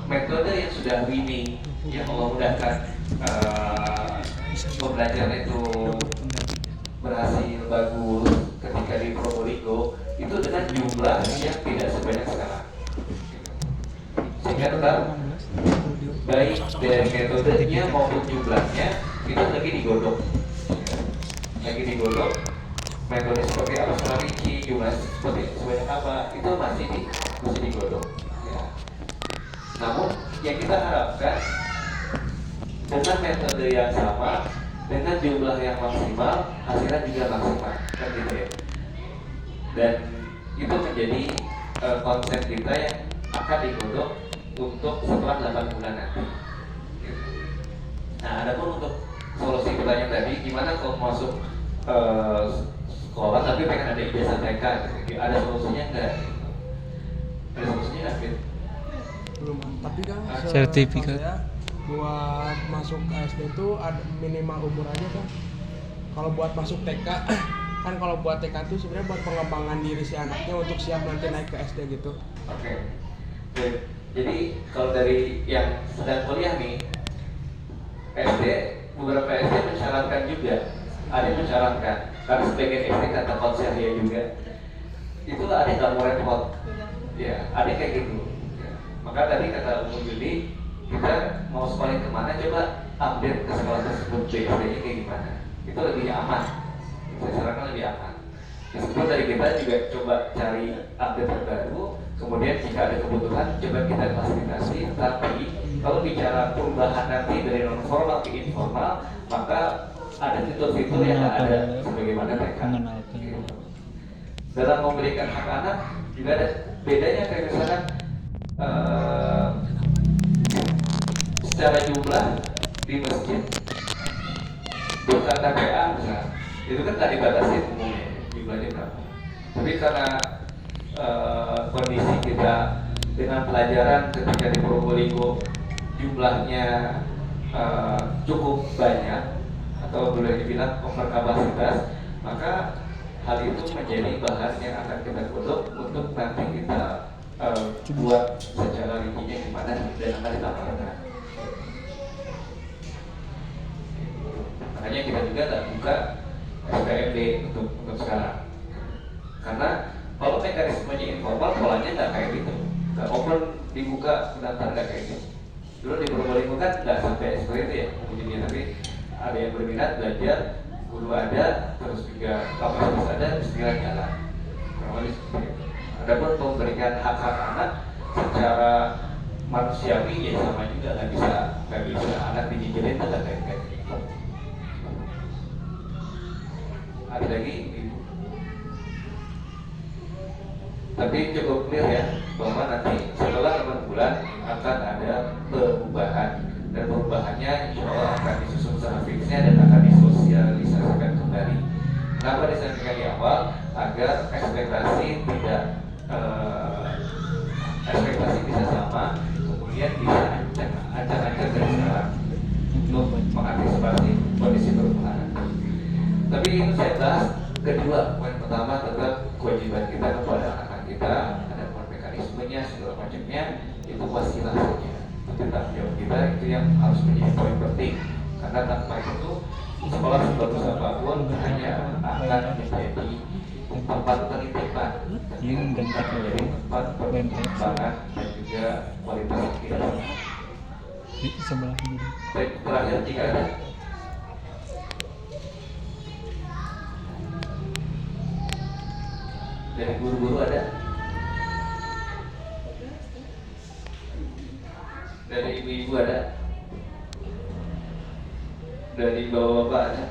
metode yang sudah winning, yang memudahkan pembelajaran itu berhasil bagus ketika di Probolinggo itu dengan jumlah yang tidak sebanyak sekarang, sehingga tetap baik dari metodenya maupun jumlahnya itu lagi digodok metode seperti apa strategi jumlah seperti sebanyak apa itu masih digodok ya. Namun yang kita harapkan dengan metode yang sama dengan jumlah yang maksimal hasilnya juga maksimal kan gitu ya, dan itu menjadi konsep kita yang akan digodok untuk setelah 8 bulan nanti. Nah, adapun untuk solusi pertanyaan tadi, gimana kalau masuk sekolah tapi pengen ada ijazah TK, gitu. Ada solusinya enggak? Ada solusinya nggak, Fit? Belum, tapi kan sertifikat buat masuk SD itu ada minimal umur aja kan. Kalau buat masuk TK kan kalau buat TK itu sebenarnya buat pengembangan diri si anaknya untuk siap nanti naik ke SD gitu. Oke. Jadi kalau dari yang sedang kuliah nih, SD, beberapa SD mensyaratkan juga, ada yang mensyaratkan, karena sebagian SD kata konselnya juga, itu ada yang nggak mau repot, ya, ada kayak gitu. Ya. Maka tadi kata Umum Juli, kita mau sekolah kemana, coba update ke sekolah tersebut, BSD-nya kayak gimana, itu lebih aman, saya sarankan lebih aman. Meskipun dari kita juga coba cari update terbaru, kemudian jika ada kebutuhan coba kita fasilitasi. Tapi kalau bicara perubahan nanti dari non formal ke informal, maka ada fitur-fitur yang ada sebagaimana mereka. Dalam memberikan hak anak juga ada bedanya, kayak misalkan secara jumlah di masjid bukan TPA misalnya, itu kan tak dibatasi umumnya jumlahnya berapa. Tapi karena kondisi kita dengan pelajaran ketika di Probolinggo jumlahnya cukup banyak atau boleh dibilang over kapasitas, maka hal itu menjadi bahan yang akan kita godok untuk nanti kita buat secara rincinya gimana dan akan ditampilkan. Makanya kita juga tak buka SPMB untuk sekarang, karena kalau mekanismenya informal, polanya nggak kayak gitu, nggak open dibuka pendaftaran nggak kayak gitu. Dulu di Probolinggo kan nggak sampai seperti itu ya, mungkin tapi ada yang berminat belajar, guru ada, terus juga kapasitas ada, segera jalan. Kurang lebih seperti itu. Adapun memberikan hak-hak anak secara manusiawi ya sama juga, nggak bisa anak dijijirin tuh nggak kayak gitu. Ada lagi ibu, tapi cukup clear ya bahwa nanti setelah 8 bulan akan ada perubahan, dan perubahannya insya Allah akan disusun secara fixnya dan akan disosialisasikan kembali. Kenapa disampaikan di awal? Agar ekspektasi bisa sama, kemudian bisa ancang-ancang dari sekarang untuk mengantisipasi kondisi perubahan. Tapi itu saya bahas kedua, poin pertama tetap kewajiban kita kepada anak-anak kita, ada mekanismenya segala macamnya, itu wasilah saja. Tapi tanggung jawab kita itu yang harus menjadi poin penting, karena tanpa itu sekolah sebagus apapun hanya akan menjadi tempat penitipan, menjadi tempat pengembangan dan juga kualitas kehidupan. Di sebelah ini. Terakhir jika ada dari guru-guru ada, dari ibu-ibu ada, dari bapak-bapak ada,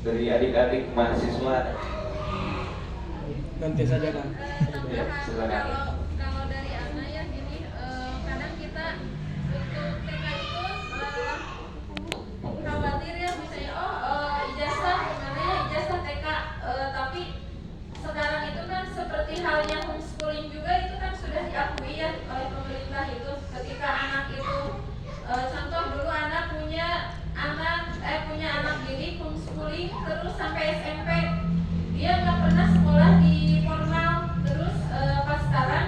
dari adik-adik mahasiswa ada. Nanti saja kan. Ya, silakan. Kalau dari anak ya gini, kadang kita untuk TK itu khawatir ya misalnya ijazah gimana ya, ijazah TK, tapi sekarang itu kan seperti halnya homeschooling juga, itu kan sudah diakui ya oleh pemerintah. Itu ketika anak itu contoh dulu anak punya anak didik homeschooling terus sampai SMP, dia nggak pernah sekolah di formal, terus pas sekarang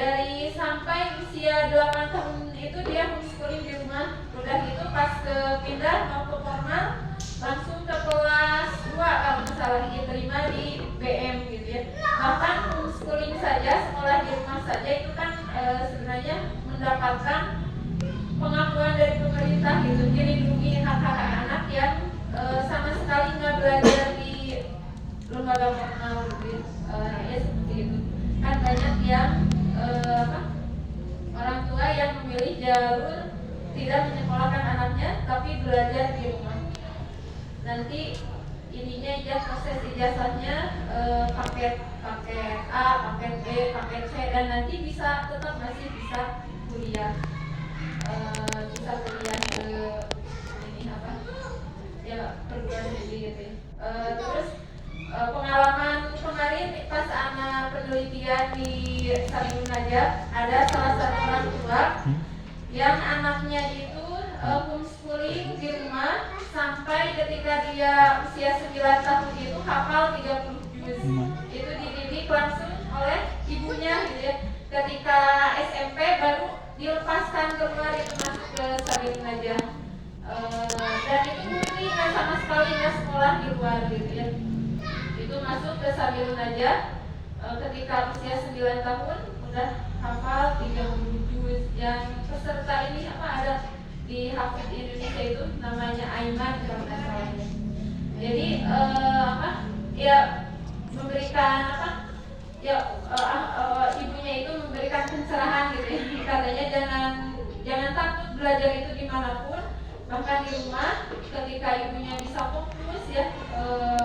dari sampai usia 8 tahun itu dia homeschooling di rumah. Udah itu pas pindah mau ke formal langsung ke kelas 2 kalau nggak salah diterima di BM gitu ya. Bahkan homeschooling saja, sekolah di rumah saja itu kan sebenarnya mendapatkan pengakuan dari pemerintah gitu, dilindungi hak-hak anak yang sama sekali nggak belajar di lembaga formal gitu ya seperti itu. Kan banyak yang orang tua yang memilih jalur tidak menyekolahkan anaknya tapi belajar di rumah. Nanti ininya proses ijazahnya paket A, paket B, paket C, dan nanti tetap masih bisa kuliah. Bisa kuliah ke ini perguruan tinggi gitu ya. Terus pengalaman kemarin pas anak penelitian di Salim Najab, ada salah satu orang tua yang anaknya itu homeschooling di rumah sampai ketika dia usia 9 tahun itu hafal 30 juz. Itu dididik langsung oleh ibunya gitu ya. Ketika SMP baru dilepaskan keluar itu masuk ke Salim Najab. Dan itu murni kan sama sekali nggak sekolah di luar gitu ya. Itu masuk ke Sabil Najah ketika usia 9 tahun udah hafal 30 juz. Yang peserta ini ada di Hafid Indonesia itu namanya Aiman kalau nggak salah. Jadi ya memberikan ibunya itu memberikan pencerahan gitu ya. Katanya jangan takut belajar itu dimanapun, bahkan di rumah ketika ibunya bisa fokus ya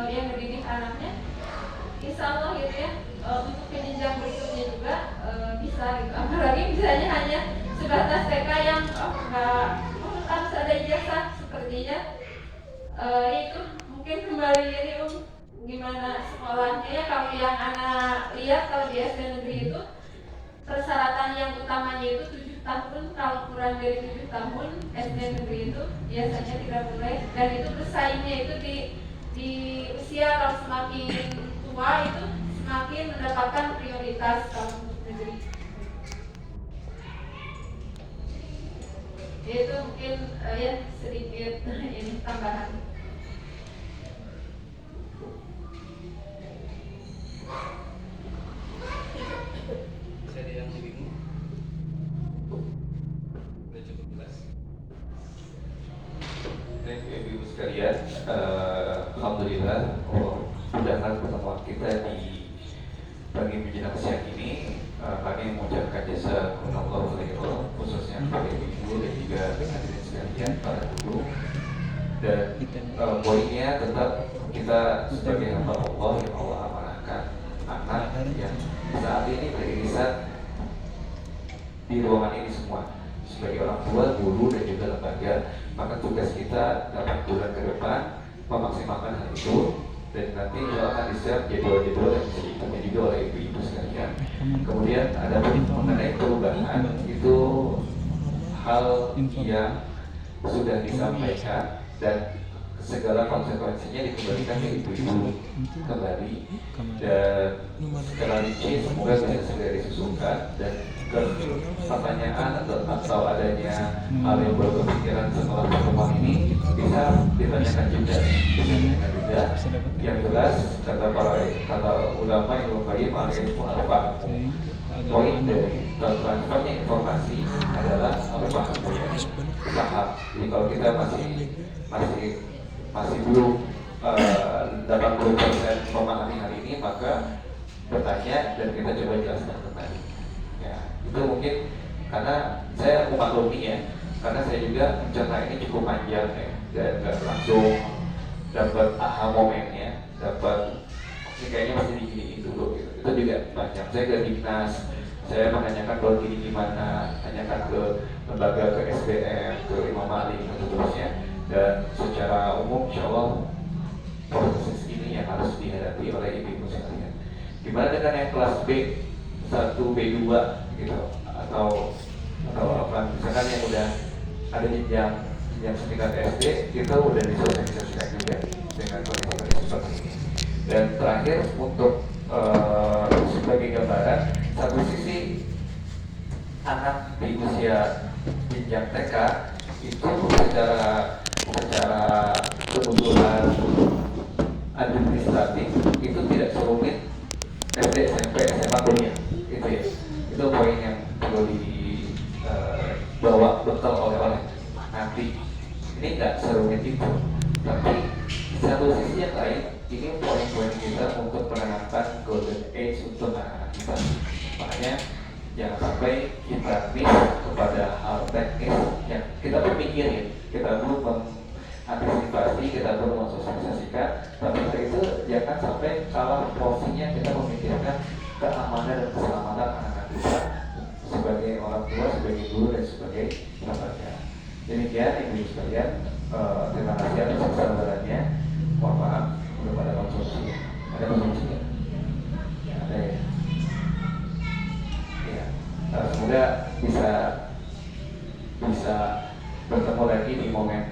yang mendidik anaknya, insya Allah gitu ya untuk jenjang berikutnya juga bisa gitu. Apalagi misalnya hanya sebatas TK yang harus ada ijazah sepertinya itu mungkin kembali ini gimana sekolahnya ya. Kalau yang anak lihat kalau di SD negeri itu persyaratan yang utamanya itu 7 tahun, kalau kurang dari 7 tahun SD negeri itu biasanya tidak boleh, dan itu bersaingnya itu di usia kalau semakin tua itu semakin mendapatkan prioritas kalau untuk negeri. Itu mungkin ya sedikit ini tambahan. Saya yang bingung. Udah cukup jelas. Thank you Ibu sekalian. Alhamdulillah mudahkan pertemuan kita di pagi menjelang siang ini. Kami mengucapkan jasa Allah khairan khususnya kepada ibu dan juga hadirin sekalian para guru. Dan poinnya tetap kita sebagai hamba Allah yang Allah amanahkan anak yang saat ini beririsan di ruangan ini semua sebagai orang tua, guru dan juga lembaga, maka tugas kita dalam bulan ke depan memaksimalkan hal itu, dan nanti akan di-share jadwal-jadwal yang bisa diikuti juga oleh ibu-ibu sekalian. Kemudian ada mengenai perubahan itu hal yang sudah disampaikan dan segala konsekuensinya dikembalikan ke ibu-ibu kembali, dan secara rinci semoga bisa segera disusunkan, dan ke pertanyaan atau adanya hal yang baru berpikiran setelah pertemuan ini bisa ditanyakan juga. Yang jelas kata ulama yang berbagai ilmu alfa, poin dari transfernya informasi adalah alfa tahap. Jadi kalau kita masih belum 80% memahami hal ini, maka bertanya dan kita coba jelaskan kembali. Ya, itu mungkin karena saya memaklumi ya, karena saya juga mencerna ini cukup panjang ya, dan nggak langsung dapat aha momennya, dapat ini kayaknya masih digini dulu gitu. Itu juga panjang. Saya ke dinas, saya menanyakan kalau gini gimana, tanyakan ke lembaga, ke SBM, ke Imam Ali dan seterusnya. Dan secara umum insya Allah proses ini yang harus dihadapi oleh ibu-ibu sekalian. Gimana dengan yang kelas B, 1, B2 gitu, atau apa, misalkan yang udah ada jenjang setingkat SD, kita udah disosialisasikan juga dengan kondisi seperti ini. Dan terakhir untuk sebagai gambaran, satu sisi anak di usia jenjang TK itu secara kebutuhan administratif itu tidak serumit SD, SMP, SMA, kuliah gitu ya. Itu poin yang perlu dibawa betul oleh nanti. Ini nggak serumit itu, tapi di satu sisi yang lain ini poin-poin kita untuk menanamkan golden age untuk anak-anak kita. Makanya jangan sampai kita miss kepada hal teknis yang kita pun mikirin, kita perlu mengantisipasi, kita perlu mensosialisasikan, tapi setelah itu jangan sampai kalah porsinya kita memikirkan keamanan dan keselamatan anak-anak kita sebagai orang tua, sebagai guru, dan sebagai lembaga. Demikian ibu sekalian, terima kasih atas kesabarannya. Mohon maaf belum ada konsumsi. Ada konsumsi nggak? Ada ya. Ya. Semoga bisa bertemu lagi di momen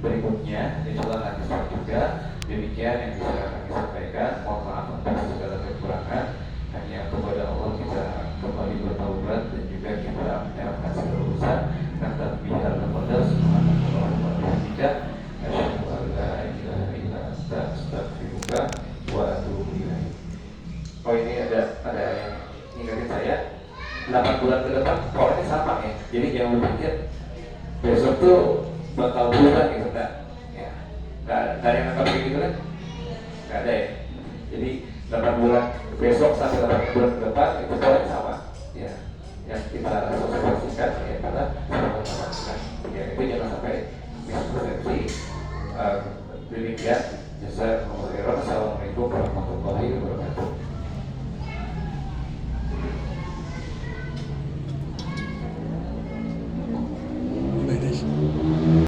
berikutnya. Insya Allah nanti juga. Demikian yang bisa kami sampaikan. Mohon maaf atas segala kekurangan. Hanya kepada Allah kita kembali bertaubat dan juga kita menyerahkan segala urusan. Kata biar kepada subhanallah wa bihamdika asyhadu an la ilaha illa anta astaghfiruka wa atubu ilaik. Oh, ini ada yang ingatin saya 8 bulan ke depan pokoknya sama ya. Jadi jangan berpikir besok tuh bakal bulan gitu kan. Ya. Nggak ada yang akan begitu kan? Nggak ada ya. Jadi 8 bulan besok sampai 8 bulan ke depan itu pokoknya sama. Ya. Yang kita sosialisasikan ya karena ya itu jangan sampai mispersepsi. Demikian, jazakumullah khairan. Assalamualaikum warahmatullahi wabarakatuh.